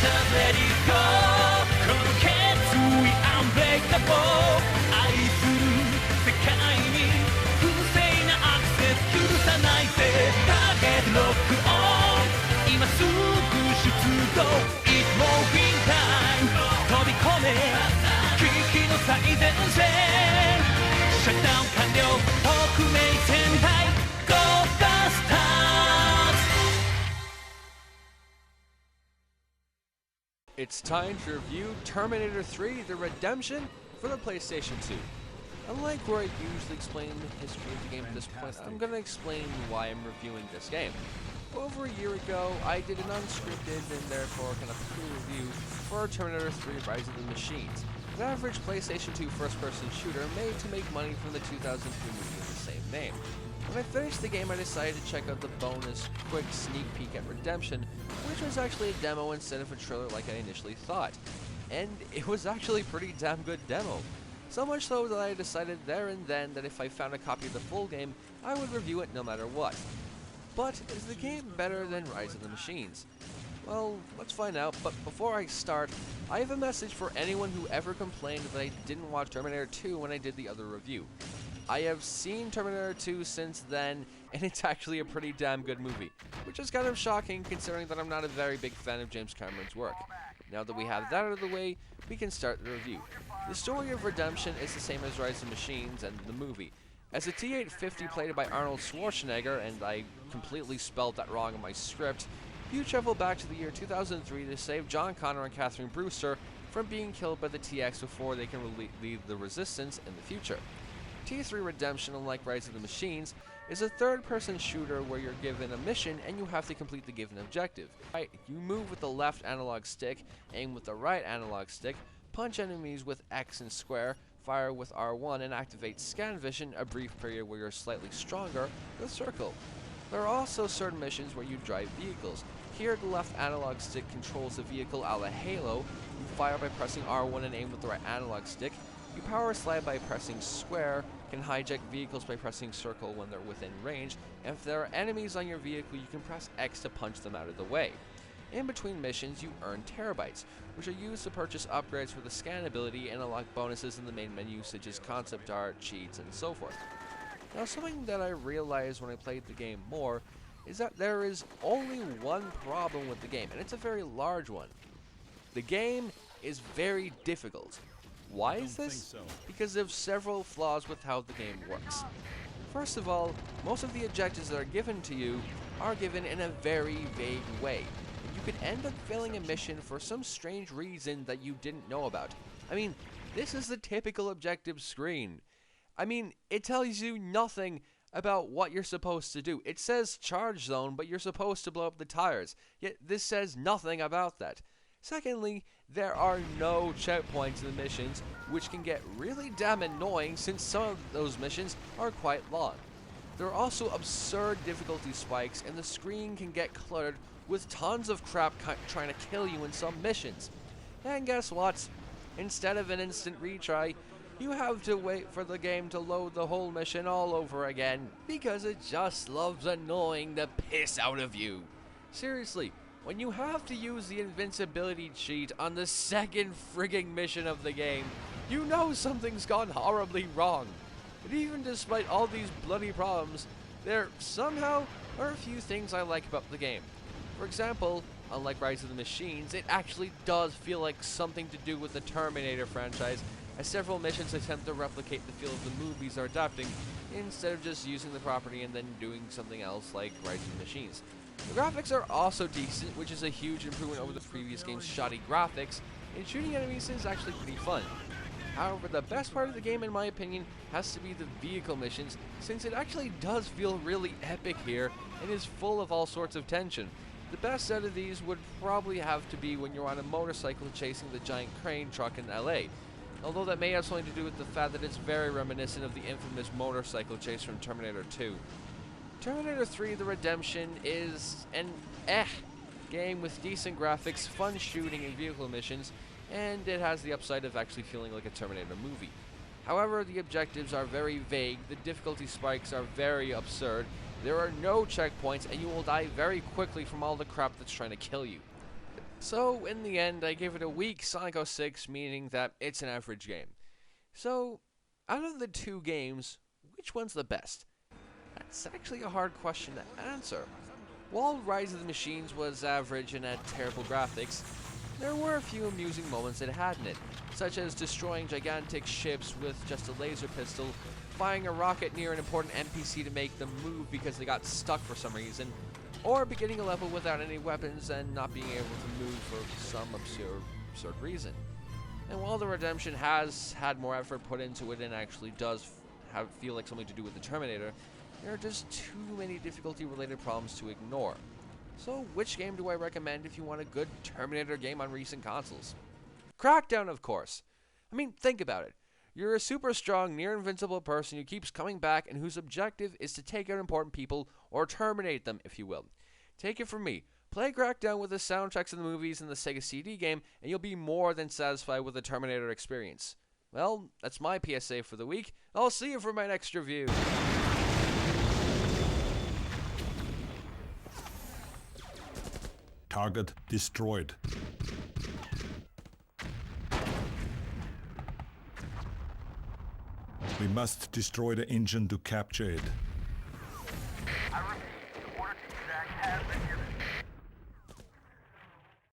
let it go この決意 unbreakable 愛する世界に不正なアクセス許さないぜターゲットロックオン今すぐ出動 It's moving time 飛び込め危機の最前線シャットダウン完了特命戦隊ゴーダスターズ It's time to review Terminator 3 The Redemption for the PlayStation 2. Unlike where I usually explain the history of the game at this point, I'm going to explain why I'm reviewing this game. Over a year ago, I did an unscripted and therefore kind of pre-review for Terminator 3 Rise of the Machines, an average PlayStation 2 first-person shooter made to make money from the 2003 movie of the same name. When I finished the game, I decided to check out the bonus quick sneak peek at Redemption, which was actually a demo instead of a trailer like I initially thought. And it was actually a pretty damn good demo. So much so that I decided there and then that if I found a copy of the full game, I would review it no matter what. But is the game better than Rise of the Machines? Well, let's find out, but before I start, I have a message for anyone who ever complained that I didn't watch Terminator 2 when I did the other review. I have seen Terminator 2 since then, and it's actually a pretty damn good movie, which is kind of shocking considering that I'm not a very big fan of James Cameron's work. Now that we have that out of the way, we can start the review. The story of Redemption is the same as Rise of the Machines and the movie. As a T-850 played by Arnold Schwarzenegger, and I completely spelled that wrong in my script, you travel back to the year 2003 to save John Connor and Catherine Brewster from being killed by the TX before they can lead the Resistance in the future. T3 Redemption, unlike Rise of the Machines, is a third-person shooter where you're given a mission and you have to complete the given objective. You move with the left analog stick, aim with the right analog stick, punch enemies with X and square, fire with R1, and activate scan vision, a brief period where you're slightly stronger, with circle. There are also certain missions where you drive vehicles. Here, the left analog stick controls the vehicle a la Halo. You fire by pressing R1 and aim with the right analog stick. You power slide by pressing square, can hijack vehicles by pressing circle when they're within range, and if there are enemies on your vehicle, you can press X to punch them out of the way. In between missions, you earn terabytes, which are used to purchase upgrades for the scan ability and unlock bonuses in the main menu such as concept art, cheats, and so forth. Now, something that I realized when I played the game more is that there is only one problem with the game, and it's a very large one. The game is very difficult. Why is this? Because of several flaws with how the game works. First of all, most of the objectives that are given to you are given in a very vague way. You could end up failing a mission for some strange reason that you didn't know about. I mean, this is the typical objective screen. I mean, it tells you nothing about what you're supposed to do. It says charge zone, but you're supposed to blow up the tires. Yet this says nothing about that. Secondly, there are no checkpoints in the missions, which can get really damn annoying since some of those missions are quite long. There are also absurd difficulty spikes, and the screen can get cluttered with tons of crap trying to kill you in some missions. And guess what? Instead of an instant retry, you have to wait for the game to load the whole mission all over again, because it just loves annoying the piss out of you. Seriously. When you have to use the invincibility cheat on the second frigging mission of the game, you know something's gone horribly wrong. But even despite all these bloody problems, there somehow are a few things I like about the game. For example, unlike Rise of the Machines, it actually does feel like something to do with the Terminator franchise, as several missions attempt to replicate the feel of the movies they're adapting, instead of just using the property and then doing something else like Rise of the Machines. The graphics are also decent, which is a huge improvement over the previous game's shoddy graphics, and shooting enemies is actually pretty fun. However, the best part of the game, in my opinion, has to be the vehicle missions, since it actually does feel really epic here, and is full of all sorts of tension. The best out of these would probably have to be when you're on a motorcycle chasing the giant crane truck in LA, although that may have something to do with the fact that it's very reminiscent of the infamous motorcycle chase from Terminator 2. Terminator 3 The Redemption is an game with decent graphics, fun shooting and vehicle missions, and it has the upside of actually feeling like a Terminator movie. However, the objectives are very vague, the difficulty spikes are very absurd, there are no checkpoints, and you will die very quickly from all the crap that's trying to kill you. So, in the end, I gave it a weak Sonic 06, meaning that it's an average game. So, out of the two games, which one's the best? That's actually a hard question to answer. While Rise of the Machines was average and had terrible graphics, there were a few amusing moments it had in it, such as destroying gigantic ships with just a laser pistol, firing a rocket near an important NPC to make them move because they got stuck for some reason, or beginning a level without any weapons and not being able to move for some absurd reason. And while the Redemption has had more effort put into it and actually does feel like something to do with the Terminator, there are just too many difficulty-related problems to ignore. So which game do I recommend if you want a good Terminator game on recent consoles? Crackdown, of course. I mean, think about it. You're a super strong, near invincible person who keeps coming back and whose objective is to take out important people, or terminate them, if you will. Take it from me. Play Crackdown with the soundtracks of the movies and the Sega CD game, and you'll be more than satisfied with the Terminator experience. Well, that's my PSA for the week. I'll see you for my next review. Target destroyed. We must destroy the engine to capture it. I refuse.